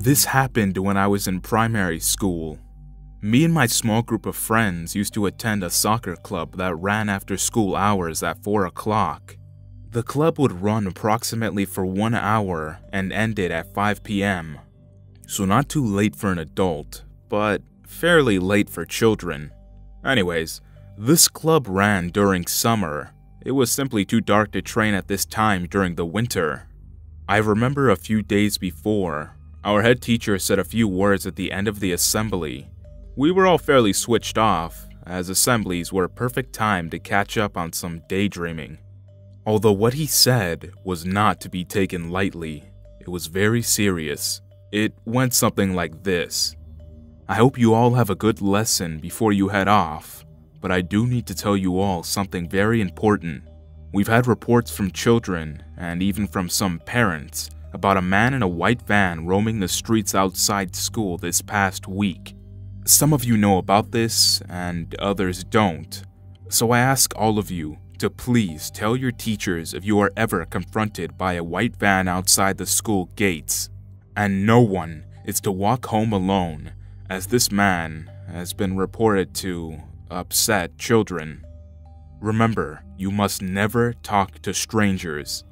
This happened when I was in primary school. Me and my small group of friends used to attend a soccer club that ran after school hours at 4 o'clock. The club would run approximately for 1 hour and ended at 5 p.m. So not too late for an adult, but fairly late for children. Anyways, this club ran during summer. It was simply too dark to train at this time during the winter. I remember a few days before, our head teacher said a few words at the end of the assembly. We were all fairly switched off, as assemblies were a perfect time to catch up on some daydreaming. Although what he said was not to be taken lightly, it was very serious. It went something like this. I hope you all have a good lesson before you head off, but I do need to tell you all something very important. We've had reports from children, and even from some parents, about a man in a white van roaming the streets outside school this past week. Some of you know about this, and others don't. So I ask all of you to please tell your teachers if you are ever confronted by a white van outside the school gates. And no one is to walk home alone, as this man has been reported to upset children. Remember, you must never talk to strangers.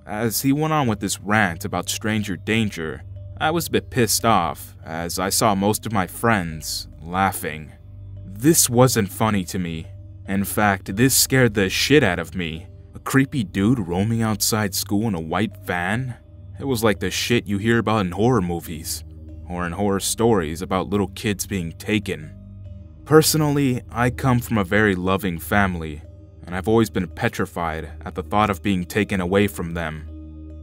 As he went on with this rant about stranger danger, I was a bit pissed off as I saw most of my friends laughing. This wasn't funny to me. In fact, this scared the shit out of me. A creepy dude roaming outside school in a white van? It was like the shit you hear about in horror movies, or in horror stories about little kids being taken. Personally, I come from a very loving family, and I've always been petrified at the thought of being taken away from them.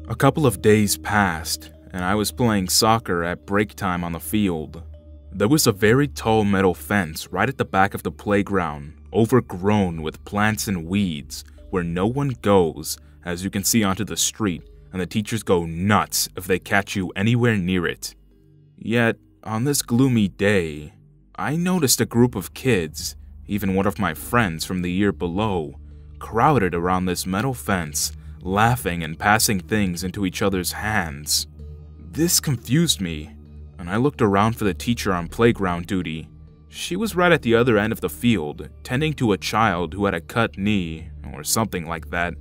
A couple of days passed, and I was playing soccer at break time on the field. There was a very tall metal fence right at the back of the playground, overgrown with plants and weeds, where no one goes, as you can see, onto the street, and the teachers go nuts if they catch you anywhere near it. Yet, on this gloomy day, I noticed a group of kids, even one of my friends from the year below, crowded around this metal fence, laughing and passing things into each other's hands. This confused me, and I looked around for the teacher on playground duty. She was right at the other end of the field, tending to a child who had a cut knee, or something like that.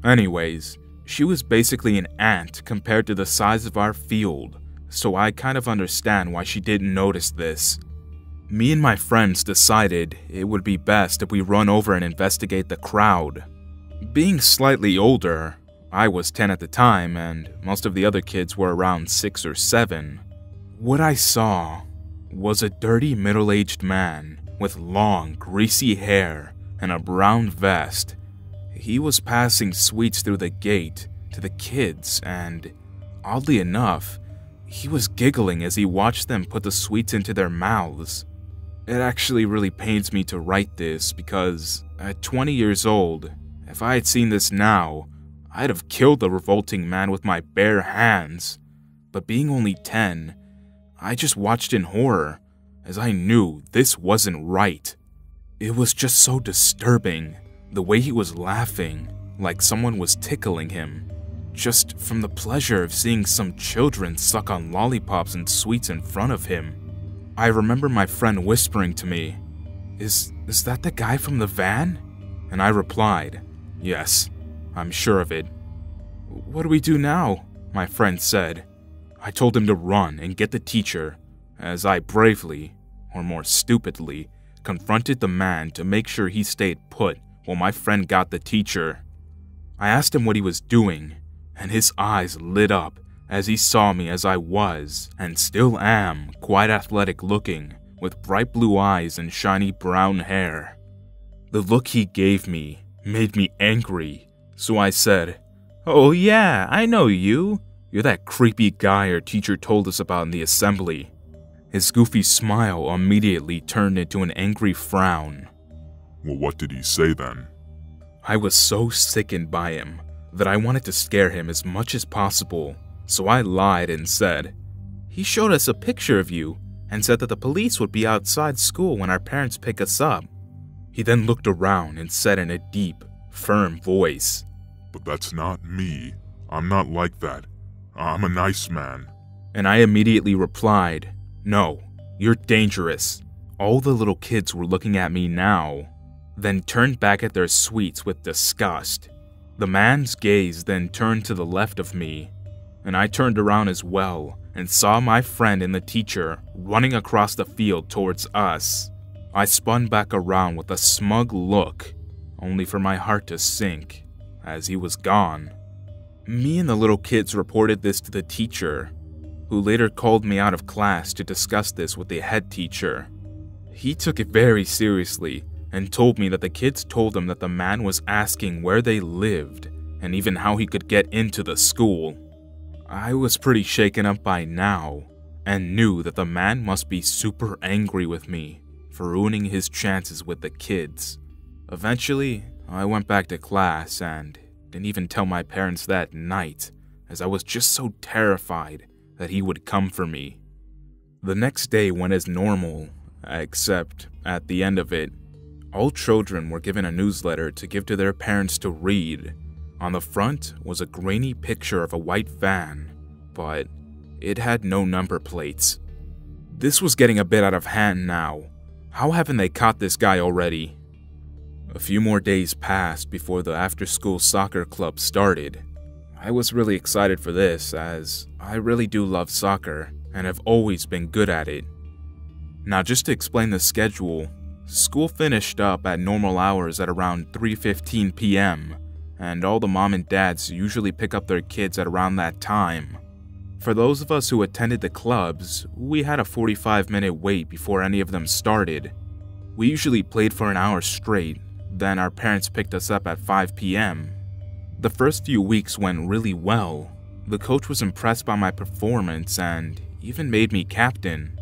Anyways, she was basically an ant compared to the size of our field, so I kind of understand why she didn't notice this. Me and my friends decided it would be best if we run over and investigate the crowd. Being slightly older, I was 10 at the time, and most of the other kids were around 6 or 7. What I saw was a dirty middle-aged man with long, greasy hair and a brown vest. He was passing sweets through the gate to the kids, and oddly enough, he was giggling as he watched them put the sweets into their mouths. It actually really pains me to write this because at 20 years old, if I had seen this now, I'd have killed the revolting man with my bare hands. But being only 10, I just watched in horror, as I knew this wasn't right. It was just so disturbing, the way he was laughing, like someone was tickling him, just from the pleasure of seeing some children suck on lollipops and sweets in front of him. I remember my friend whispering to me, Is that the guy from the van?" And I replied, "Yes, I'm sure of it." "What do we do now?" my friend said. I told him to run and get the teacher, as I bravely, or more stupidly, confronted the man to make sure he stayed put while my friend got the teacher. I asked him what he was doing, and his eyes lit up as he saw me as I was, and still am, quite athletic looking, with bright blue eyes and shiny brown hair. The look he gave me made me angry, so I said, "Oh yeah, I know you. You're that creepy guy our teacher told us about in the assembly." His goofy smile immediately turned into an angry frown. "Well, what did he say then?" I was so sickened by him that I wanted to scare him as much as possible, so I lied and said, "He showed us a picture of you and said that the police would be outside school when our parents pick us up." He then looked around and said in a deep, firm voice, "But that's not me. I'm not like that. I'm a nice man." And I immediately replied, "No, you're dangerous." All the little kids were looking at me now, then turned back at their sweets with disgust. The man's gaze then turned to the left of me, and I turned around as well and saw my friend and the teacher running across the field towards us. I spun back around with a smug look, only for my heart to sink as he was gone. Me and the little kids reported this to the teacher, who later called me out of class to discuss this with the head teacher. He took it very seriously and told me that the kids told him that the man was asking where they lived and even how he could get into the school. I was pretty shaken up by now and knew that the man must be super angry with me for ruining his chances with the kids. Eventually, I went back to class and didn't even tell my parents that night, as I was just so terrified that he would come for me. The next day went as normal, except at the end of it, all children were given a newsletter to give to their parents to read. On the front was a grainy picture of a white van, but it had no number plates. This was getting a bit out of hand now. How haven't they caught this guy already? A few more days passed before the after-school soccer club started. I was really excited for this, as I really do love soccer and have always been good at it. Now, just to explain the schedule, school finished up at normal hours at around 3:15 p.m., and all the mom and dads usually pick up their kids at around that time. For those of us who attended the clubs, we had a 45-minute wait before any of them started. We usually played for an hour straight, then our parents picked us up at 5 p.m. The first few weeks went really well. The coach was impressed by my performance and even made me captain.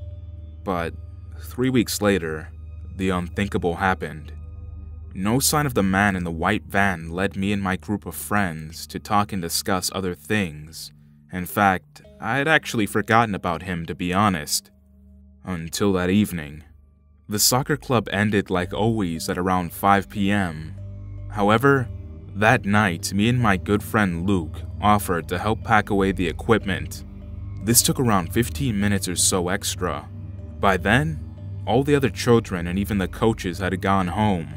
But 3 weeks later, the unthinkable happened. No sign of the man in the white van led me and my group of friends to talk and discuss other things. In fact, I had actually forgotten about him, to be honest. Until that evening. The soccer club ended like always at around 5 p.m. However, that night, me and my good friend Luke offered to help pack away the equipment. This took around 15 minutes or so extra. By then, all the other children and even the coaches had gone home.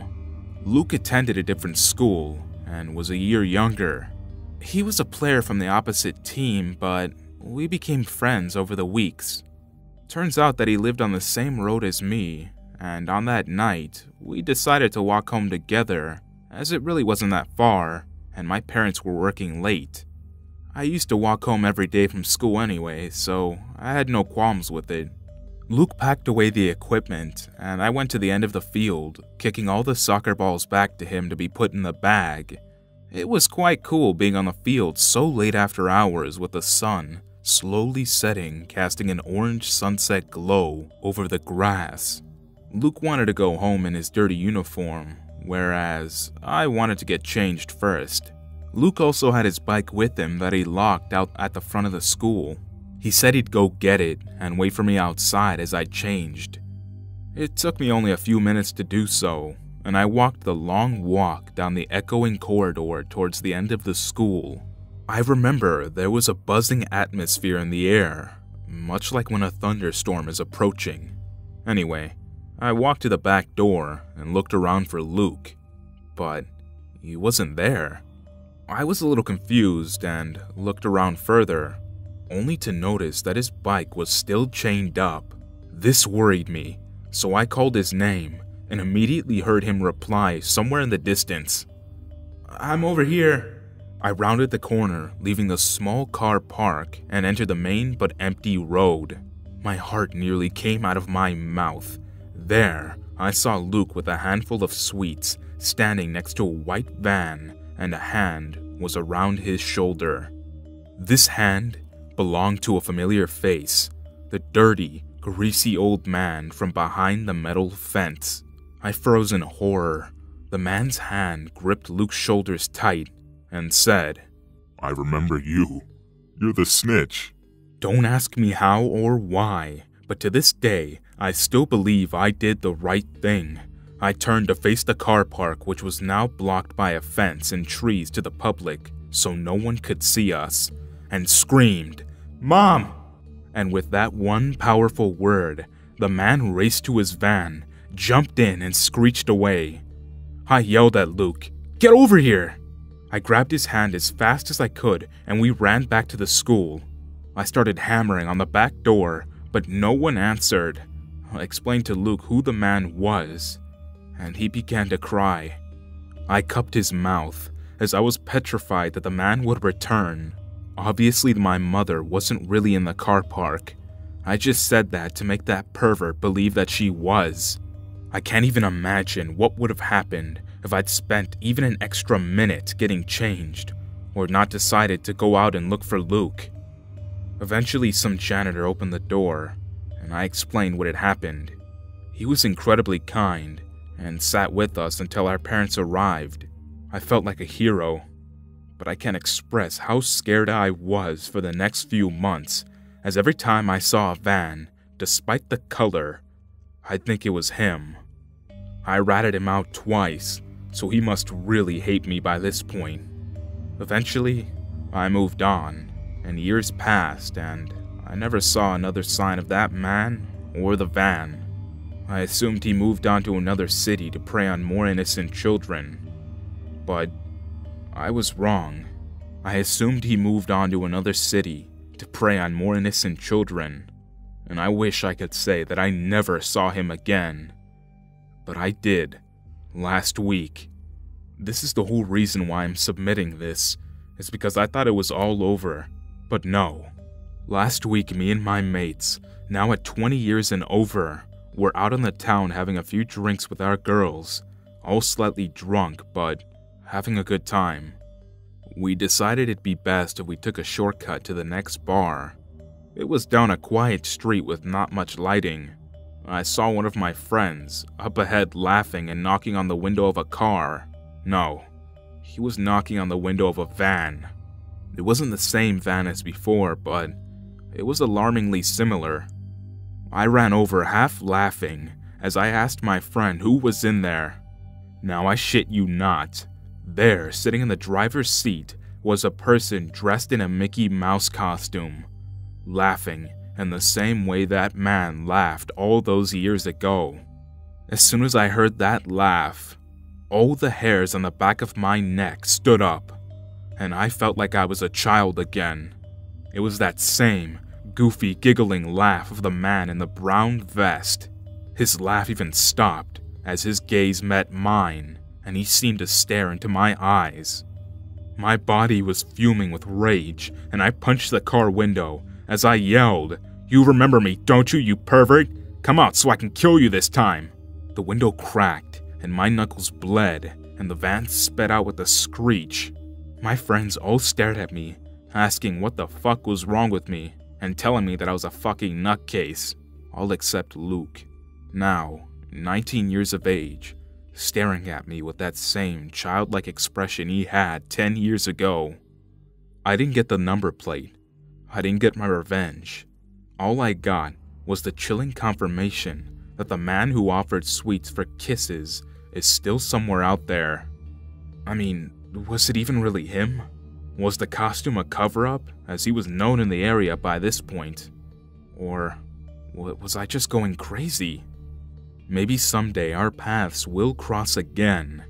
Luke attended a different school and was a year younger. He was a player from the opposite team, but we became friends over the weeks. Turns out that he lived on the same road as me, and on that night, we decided to walk home together, as it really wasn't that far, and my parents were working late. I used to walk home every day from school anyway, so I had no qualms with it. Luke packed away the equipment, and I went to the end of the field, kicking all the soccer balls back to him to be put in the bag. It was quite cool being on the field so late after hours with the sun slowly setting, casting an orange sunset glow over the grass. Luke wanted to go home in his dirty uniform, whereas I wanted to get changed first. Luke also had his bike with him that he locked out at the front of the school. He said he'd go get it and wait for me outside as I changed. It took me only a few minutes to do so, and I walked the long walk down the echoing corridor towards the end of the school. I remember there was a buzzing atmosphere in the air, much like when a thunderstorm is approaching. Anyway, I walked to the back door and looked around for Luke, but he wasn't there. I was a little confused and looked around further, only to notice that his bike was still chained up. This worried me, so I called his name and immediately heard him reply somewhere in the distance. "I'm over here." I rounded the corner, leaving the small car park, and entered the main but empty road. My heart nearly came out of my mouth. There, I saw Luke with a handful of sweets standing next to a white van, and a hand was around his shoulder. This hand belonged to a familiar face, the dirty, greasy old man from behind the metal fence. I froze in horror. The man's hand gripped Luke's shoulders tight and said, "I remember you. You're the snitch." Don't ask me how or why, but to this day, I still believe I did the right thing. I turned to face the car park, which was now blocked by a fence and trees to the public, so no one could see us, and screamed, "Mom!" And with that one powerful word, the man raced to his van, jumped in, and screeched away. I yelled at Luke, "Get over here!" I grabbed his hand as fast as I could, and we ran back to the school. I started hammering on the back door, but no one answered. I explained to Luke who the man was, and he began to cry. I cupped his mouth, as I was petrified that the man would return. Obviously, my mother wasn't really in the car park. I just said that to make that pervert believe that she was. I can't even imagine what would have happened if I'd spent even an extra minute getting changed, or not decided to go out and look for Luke. Eventually, some janitor opened the door, and I explained what had happened. He was incredibly kind, and sat with us until our parents arrived. I felt like a hero, but I can't express how scared I was for the next few months, as every time I saw a van, despite the color, I'd think it was him. I ratted him out twice, so he must really hate me by this point. Eventually, I moved on, and years passed, and I never saw another sign of that man or the van. I assumed he moved on to another city to prey on more innocent children. But I was wrong. I assumed he moved on to another city to prey on more innocent children, and I wish I could say that I never saw him again. But I did, last week. This is the whole reason why I'm submitting this, is because I thought it was all over, but no. Last week, me and my mates, now at 20 years and over, were out in the town having a few drinks with our girls, all slightly drunk, but having a good time. We decided it'd be best if we took a shortcut to the next bar. It was down a quiet street with not much lighting. I saw one of my friends up ahead laughing and knocking on the window of a car. No, he was knocking on the window of a van. It wasn't the same van as before, but it was alarmingly similar. I ran over half laughing as I asked my friend who was in there. Now I shit you not. There, sitting in the driver's seat, was a person dressed in a Mickey Mouse costume, laughing in the same way that man laughed all those years ago. As soon as I heard that laugh, all the hairs on the back of my neck stood up, and I felt like I was a child again. It was that same goofy, giggling laugh of the man in the brown vest. His laugh even stopped as his gaze met mine, and he seemed to stare into my eyes. My body was fuming with rage, and I punched the car window as I yelled, "You remember me, don't you, you pervert? Come out so I can kill you this time." The window cracked, and my knuckles bled, and the van sped out with a screech. My friends all stared at me, asking what the fuck was wrong with me, and telling me that I was a fucking nutcase, all except Luke, now 19 years of age, staring at me with that same childlike expression he had 10 years ago. I didn't get the number plate. I didn't get my revenge. All I got was the chilling confirmation that the man who offered sweets for kisses is still somewhere out there. I mean, was it even really him? Was the costume a cover-up, as he was known in the area by this point? Or was I just going crazy? Maybe someday our paths will cross again,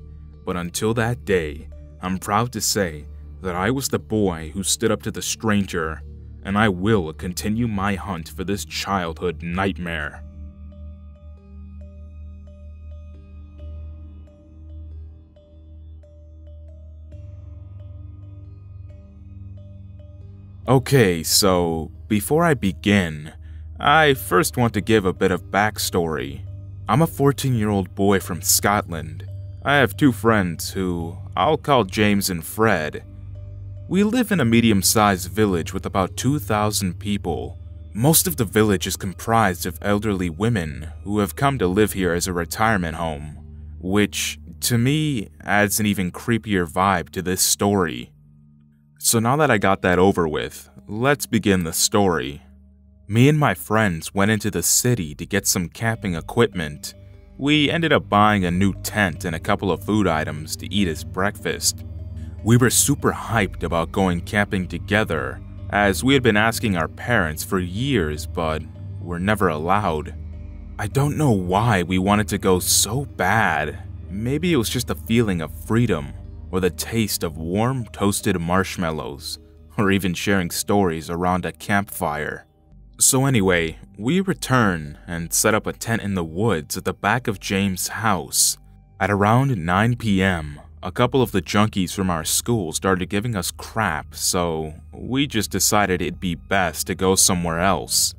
but until that day, I'm proud to say that I was the boy who stood up to the stranger, and I will continue my hunt for this childhood nightmare. Okay, so before I begin, I first want to give a bit of backstory. I'm a 14-year-old boy from Scotland. I have two friends who I'll call James and Fred. We live in a medium-sized village with about 2,000 people. Most of the village is comprised of elderly women who have come to live here as a retirement home, which, to me, adds an even creepier vibe to this story. So now that I got that over with, let's begin the story. Me and my friends went into the city to get some camping equipment. We ended up buying a new tent and a couple of food items to eat as breakfast. We were super hyped about going camping together, as we had been asking our parents for years but were never allowed. I don't know why we wanted to go so bad. Maybe it was just the feeling of freedom, or the taste of warm toasted marshmallows, or even sharing stories around a campfire. So anyway, we return and set up a tent in the woods at the back of James' house. At around 9 p.m., a couple of the junkies from our school started giving us crap, so we just decided it'd be best to go somewhere else.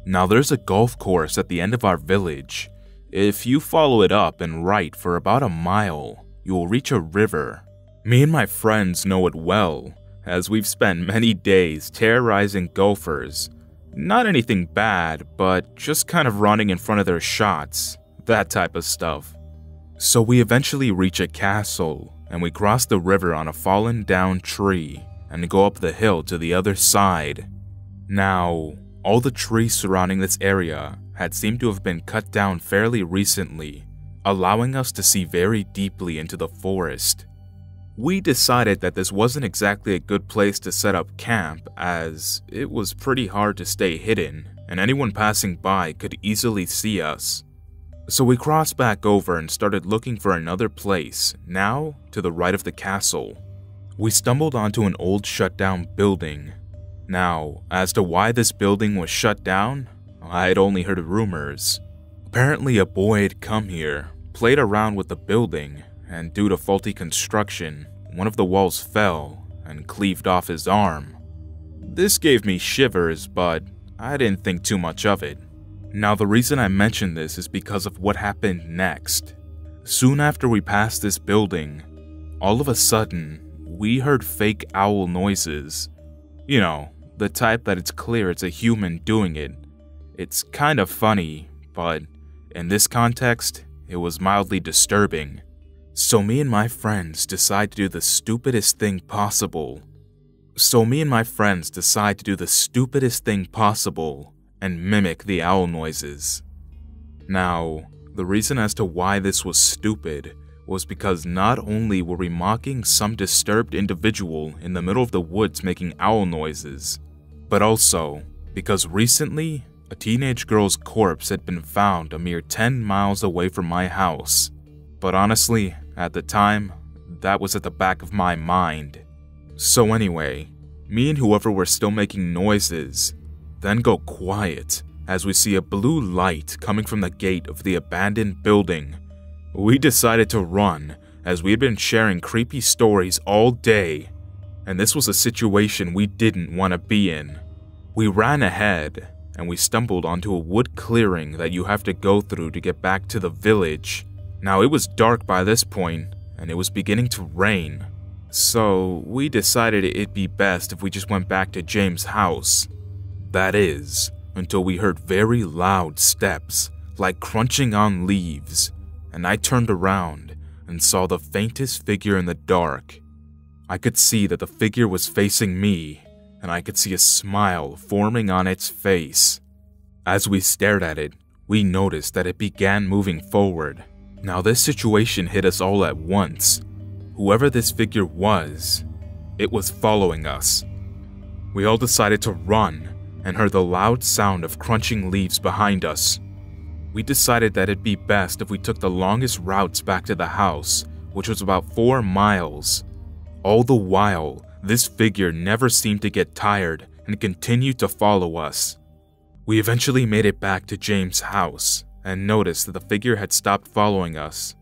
Now there's a golf course at the end of our village. If you follow it up and right for about a mile, you will reach a river. Me and my friends know it well, as we've spent many days terrorizing golfers. Not anything bad, but just kind of running in front of their shots, that type of stuff. So we eventually reach a castle, and we cross the river on a fallen down tree, and go up the hill to the other side. Now, all the trees surrounding this area had seemed to have been cut down fairly recently, allowing us to see very deeply into the forest. We decided that this wasn't exactly a good place to set up camp, as it was pretty hard to stay hidden, and anyone passing by could easily see us. So we crossed back over and started looking for another place, now to the right of the castle. We stumbled onto an old shut-down building. Now, as to why this building was shut down, I had only heard rumors. Apparently a boy had come here, played around with the building, and due to faulty construction, one of the walls fell and cleaved off his arm. This gave me shivers, but I didn't think too much of it. Now the reason I mention this is because of what happened next. Soon after we passed this building, all of a sudden, we heard fake owl noises. You know, the type that it's clear it's a human doing it. It's kind of funny, but in this context, it was mildly disturbing. So me and my friends decide to do the stupidest thing possible. And mimic the owl noises. Now, the reason as to why this was stupid was because not only were we mocking some disturbed individual in the middle of the woods making owl noises, but also because recently, a teenage girl's corpse had been found a mere 10 miles away from my house. But honestly, at the time, that was at the back of my mind. So anyway, me and whoever were still making noises then go quiet as we see a blue light coming from the gate of the abandoned building. We decided to run as we had been sharing creepy stories all day, and this was a situation we didn't want to be in. We ran ahead, and we stumbled onto a wood clearing that you have to go through to get back to the village. Now it was dark by this point, and it was beginning to rain, so we decided it'd be best if we just went back to James' house. That is, until we heard very loud steps, like crunching on leaves, and I turned around and saw the faintest figure in the dark. I could see that the figure was facing me, and I could see a smile forming on its face. As we stared at it, we noticed that it began moving forward. Now this situation hit us all at once. Whoever this figure was, it was following us. We all decided to run and heard the loud sound of crunching leaves behind us. We decided that it'd be best if we took the longest routes back to the house, which was about 4 miles. All the while, this figure never seemed to get tired and continued to follow us. We eventually made it back to James' house and noticed that the figure had stopped following us.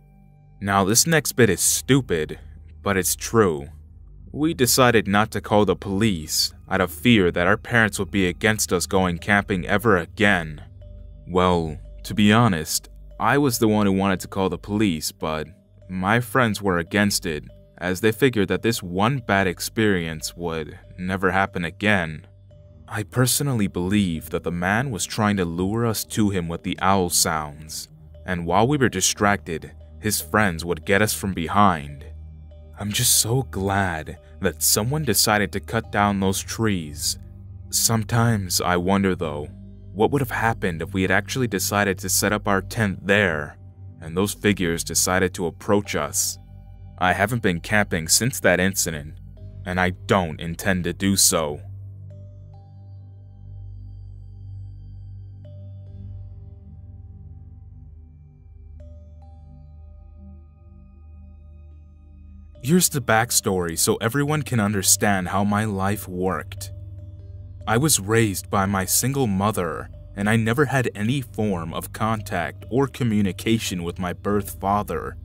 Now this next bit is stupid, but it's true. We decided not to call the police out of fear that our parents would be against us going camping ever again. Well, to be honest, I was the one who wanted to call the police, but my friends were against it, as they figured that this one bad experience would never happen again. I personally believe that the man was trying to lure us to him with the owl sounds, and while we were distracted, his friends would get us from behind. I'm just so glad that someone decided to cut down those trees. Sometimes I wonder though, what would have happened if we had actually decided to set up our tent there, and those figures decided to approach us? I haven't been camping since that incident, and I don't intend to do so. Here's the backstory so everyone can understand how my life worked. I was raised by my single mother, and I never had any form of contact or communication with my birth father,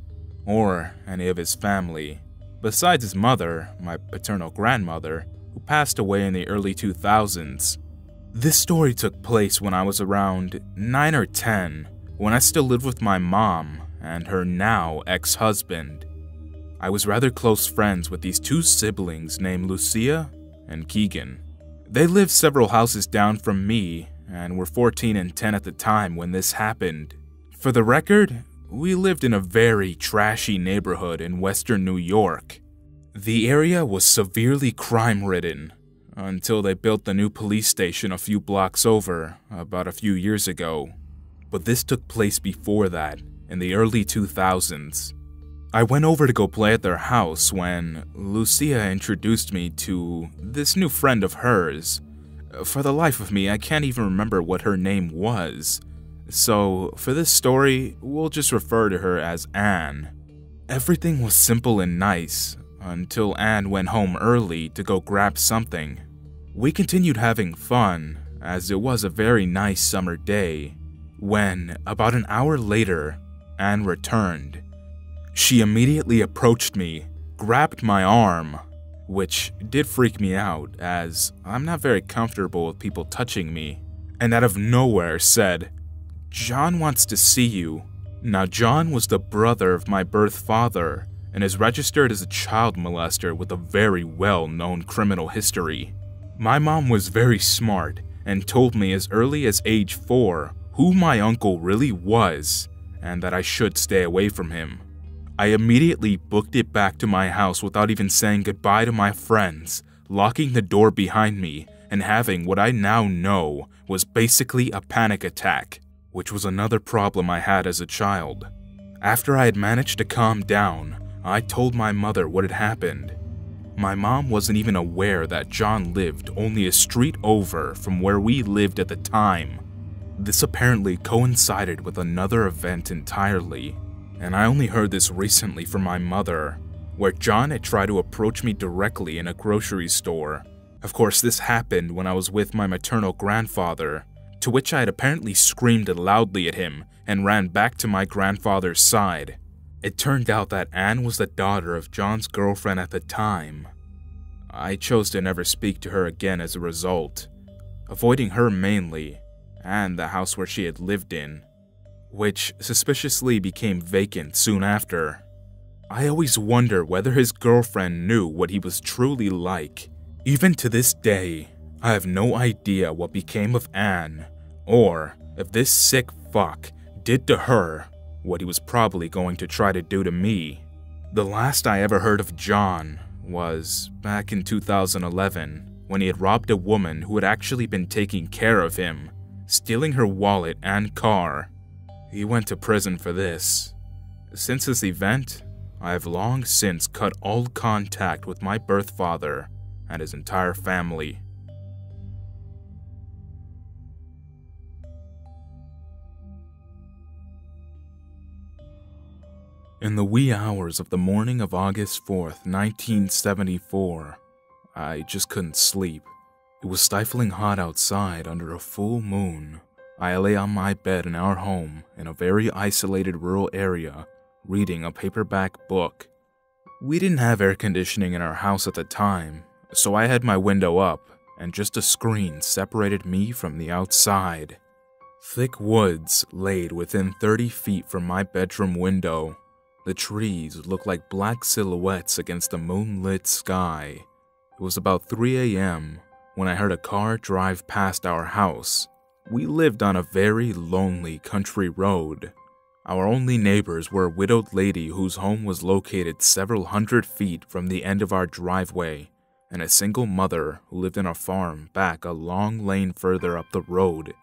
or any of his family, besides his mother, my paternal grandmother, who passed away in the early 2000s. This story took place when I was around 9 or 10, when I still lived with my mom and her now ex-husband. I was rather close friends with these two siblings named Lucia and Keegan. They lived several houses down from me and were 14 and 10 at the time when this happened. For the record, we lived in a very trashy neighborhood in western New York. The area was severely crime-ridden until they built the new police station a few blocks over about a few years ago. But this took place before that, in the early 2000s. I went over to go play at their house when Lucia introduced me to this new friend of hers. For the life of me, I can't even remember what her name was. So, for this story, we'll just refer to her as Anne. Everything was simple and nice, until Anne went home early to go grab something. We continued having fun, as it was a very nice summer day, when, about an hour later, Anne returned. She immediately approached me, grabbed my arm, which did freak me out, as I'm not very comfortable with people touching me, and out of nowhere said, "John wants to see you." Now, John was the brother of my birth father, and is registered as a child molester with a very well-known criminal history. My mom was very smart, and told me as early as age 4 who my uncle really was, and that I should stay away from him. I immediately booked it back to my house without even saying goodbye to my friends, locking the door behind me, and having what I now know was basically a panic attack, which was another problem I had as a child. After I had managed to calm down, I told my mother what had happened. My mom wasn't even aware that John lived only a street over from where we lived at the time. This apparently coincided with another event entirely, and I only heard this recently from my mother, where John had tried to approach me directly in a grocery store. Of course, this happened when I was with my maternal grandfather, to which I had apparently screamed loudly at him and ran back to my grandfather's side. It turned out that Anne was the daughter of John's girlfriend at the time. I chose to never speak to her again as a result, avoiding her mainly, and the house where she had lived in, which suspiciously became vacant soon after. I always wonder whether his girlfriend knew what he was truly like. Even to this day, I have no idea what became of Anne, or if this sick fuck did to her what he was probably going to try to do to me. The last I ever heard of John was back in 2011, when he had robbed a woman who had actually been taking care of him, stealing her wallet and car. He went to prison for this. Since this event, I have long since cut all contact with my birth father and his entire family. In the wee hours of the morning of August 4th, 1974, I just couldn't sleep. It was stifling hot outside under a full moon. I lay on my bed in our home in a very isolated rural area, reading a paperback book. We didn't have air conditioning in our house at the time, so I had my window up, and just a screen separated me from the outside. Thick woods laid within 30 feet from my bedroom window. The trees looked like black silhouettes against the moonlit sky. It was about 3 a.m. when I heard a car drive past our house. We lived on a very lonely country road. Our only neighbors were a widowed lady whose home was located several hundred feet from the end of our driveway, and a single mother who lived in a farm back a long lane further up the road.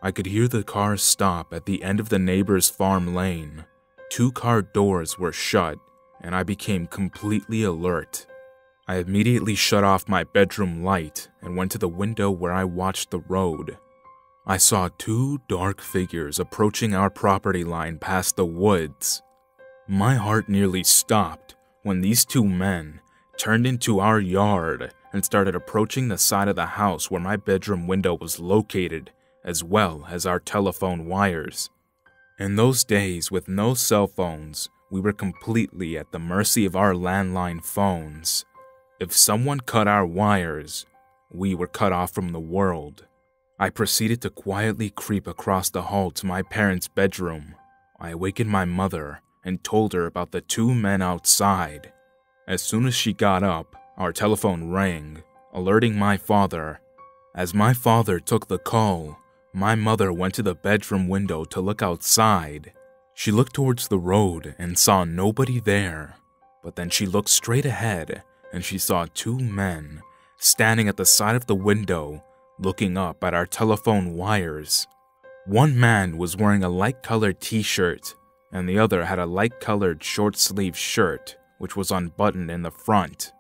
I could hear the car stop at the end of the neighbor's farm lane. 2 car doors were shut, and I became completely alert. I immediately shut off my bedroom light and went to the window where I watched the road. I saw 2 dark figures approaching our property line past the woods. My heart nearly stopped when these two men turned into our yard and started approaching the side of the house where my bedroom window was located, as well as our telephone wires. In those days, with no cell phones, we were completely at the mercy of our landline phones. If someone cut our wires, we were cut off from the world. I proceeded to quietly creep across the hall to my parents' bedroom. I awakened my mother and told her about the two men outside. As soon as she got up, our telephone rang, alerting my father. As my father took the call, my mother went to the bedroom window to look outside. She looked towards the road and saw nobody there, but then she looked straight ahead and she saw two men standing at the side of the window, looking up at our telephone wires. One man was wearing a light-colored t-shirt, and the other had a light-colored short-sleeved shirt, which was unbuttoned in the front.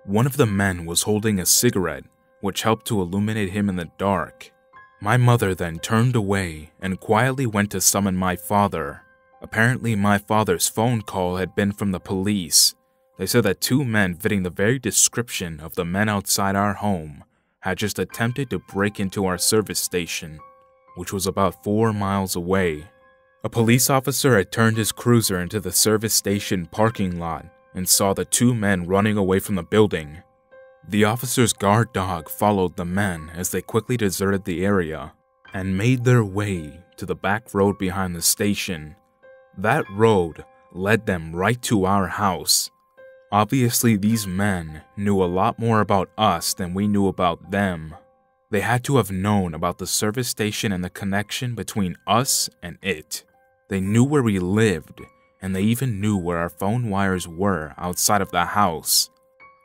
One of the men was holding a cigarette, which helped to illuminate him in the dark. My mother then turned away and quietly went to summon my father. Apparently, my father's phone call had been from the police. They said that two men fitting the very description of the men outside our home had just attempted to break into our service station, which was about 4 miles away. A police officer had turned his cruiser into the service station parking lot and saw the two men running away from the building. The officer's guard dog followed the men as they quickly deserted the area and made their way to the back road behind the station. That road led them right to our house. Obviously, these men knew a lot more about us than we knew about them. They had to have known about the service station and the connection between us and it. They knew where we lived, and they even knew where our phone wires were outside of the house.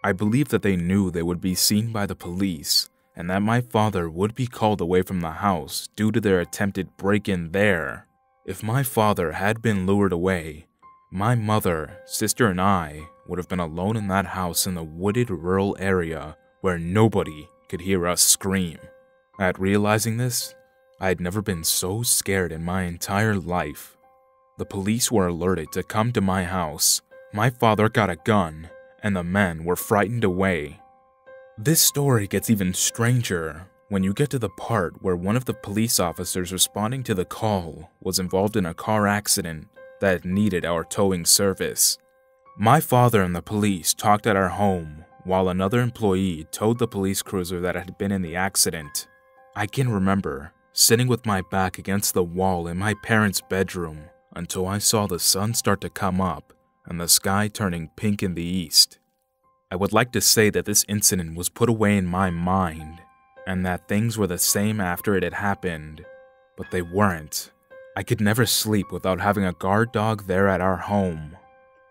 I believe that they knew they would be seen by the police, and that my father would be called away from the house due to their attempted break-in there. If my father had been lured away, my mother, sister, and I would have been alone in that house in the wooded rural area where nobody could hear us scream. At realizing this, I had never been so scared in my entire life. The police were alerted to come to my house. My father got a gun, and the men were frightened away. This story gets even stranger when you get to the part where one of the police officers responding to the call was involved in a car accident that needed our towing service. My father and the police talked at our home while another employee towed the police cruiser that had been in the accident. I can remember sitting with my back against the wall in my parents' bedroom until I saw the sun start to come up and the sky turning pink in the east. I would like to say that this incident was put away in my mind and that things were the same after it had happened, but they weren't. I could never sleep without having a guard dog there at our home.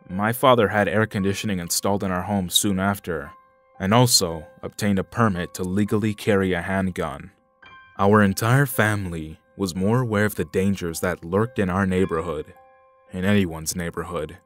My father had air conditioning installed in our home soon after, and also obtained a permit to legally carry a handgun. Our entire family was more aware of the dangers that lurked in our neighborhood, in anyone's neighborhood.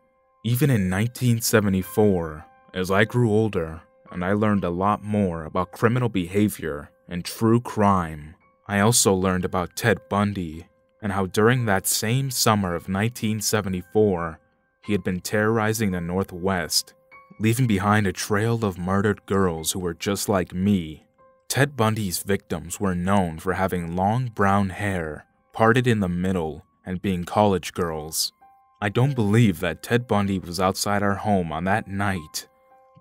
Even in 1974, as I grew older and I learned a lot more about criminal behavior and true crime, I also learned about Ted Bundy and how during that same summer of 1974, he had been terrorizing the Northwest, leaving behind a trail of murdered girls who were just like me. Ted Bundy's victims were known for having long brown hair, parted in the middle, and being college girls. I don't believe that Ted Bundy was outside our home on that night,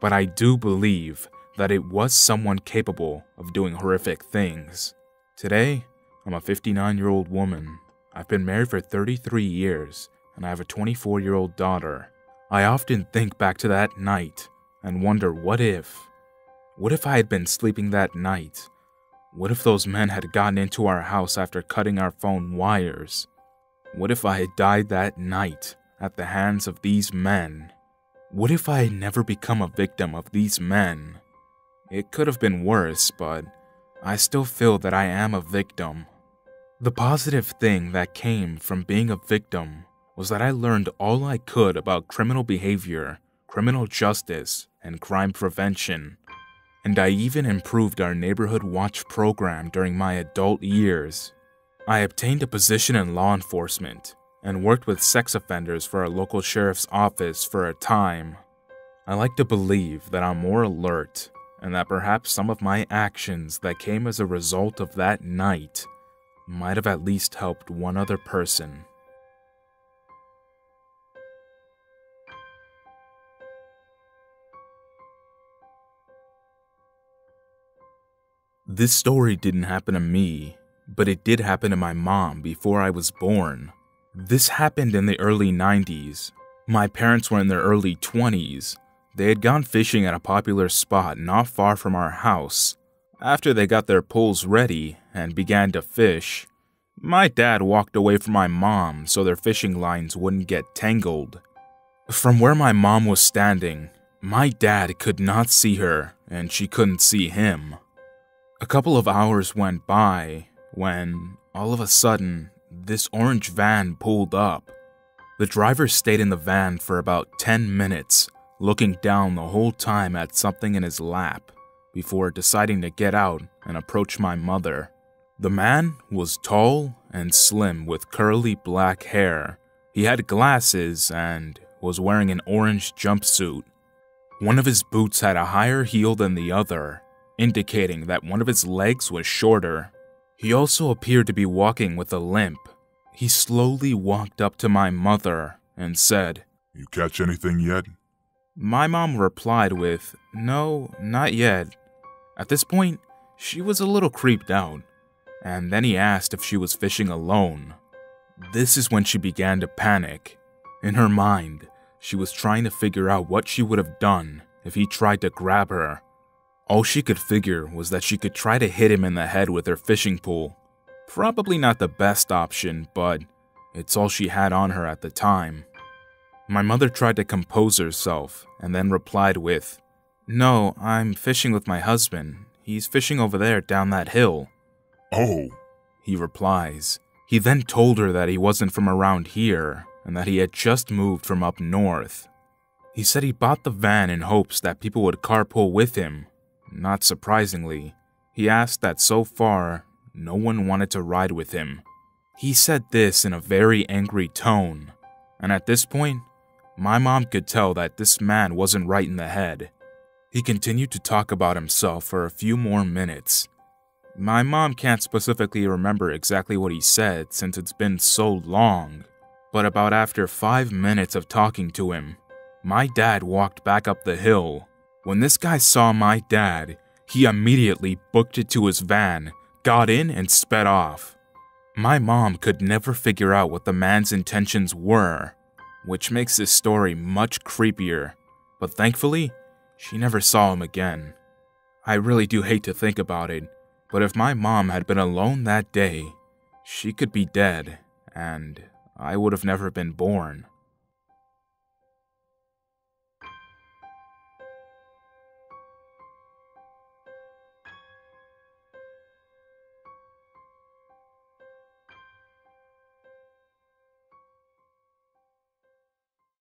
but I do believe that it was someone capable of doing horrific things. Today, I'm a 59-year-old woman. I've been married for 33 years, and I have a 24-year-old daughter. I often think back to that night and wonder what if I had been sleeping that night? What if those men had gotten into our house after cutting our phone wires? What if I had died that night at the hands of these men? What if I had never become a victim of these men? It could have been worse, but I still feel that I am a victim. The positive thing that came from being a victim was that I learned all I could about criminal behavior, criminal justice, and crime prevention. And I even improved our neighborhood watch program during my adult years. I obtained a position in law enforcement and worked with sex offenders for our local sheriff's office for a time. I like to believe that I'm more alert, and that perhaps some of my actions that came as a result of that night might have at least helped one other person. This story didn't happen to me, but it did happen to my mom before I was born. This happened in the early 90s. My parents were in their early 20s. They had gone fishing at a popular spot not far from our house. After they got their poles ready and began to fish, my dad walked away from my mom so their fishing lines wouldn't get tangled. From where my mom was standing, my dad could not see her and she couldn't see him. A couple of hours went by when, all of a sudden, this orange van pulled up. The driver stayed in the van for about 10 minutes, looking down the whole time at something in his lap, before deciding to get out and approach my mother. The man was tall and slim with curly black hair. He had glasses and was wearing an orange jumpsuit. One of his boots had a higher heel than the other, indicating that one of his legs was shorter. He also appeared to be walking with a limp. He slowly walked up to my mother and said, "You catch anything yet?" My mom replied with, "No, not yet." At this point, she was a little creeped out, and then he asked if she was fishing alone. This is when she began to panic. In her mind, she was trying to figure out what she would have done if he tried to grab her. All she could figure was that she could try to hit him in the head with her fishing pole. Probably not the best option, but it's all she had on her at the time. My mother tried to compose herself and then replied with, "No, I'm fishing with my husband. He's fishing over there down that hill." "Oh," he replies. He then told her that he wasn't from around here and that he had just moved from up north. He said he bought the van in hopes that people would carpool with him. Not surprisingly, he asked that so far, no one wanted to ride with him. He said this in a very angry tone, and at this point, my mom could tell that this man wasn't right in the head. He continued to talk about himself for a few more minutes. My mom can't specifically remember exactly what he said since it's been so long, but about after 5 minutes of talking to him, my dad walked back up the hill. When this guy saw my dad, he immediately booked it to his van, got in, and sped off. My mom could never figure out what the man's intentions were, which makes this story much creepier, but thankfully, she never saw him again. I really do hate to think about it, but if my mom had been alone that day, she could be dead, and I would have never been born.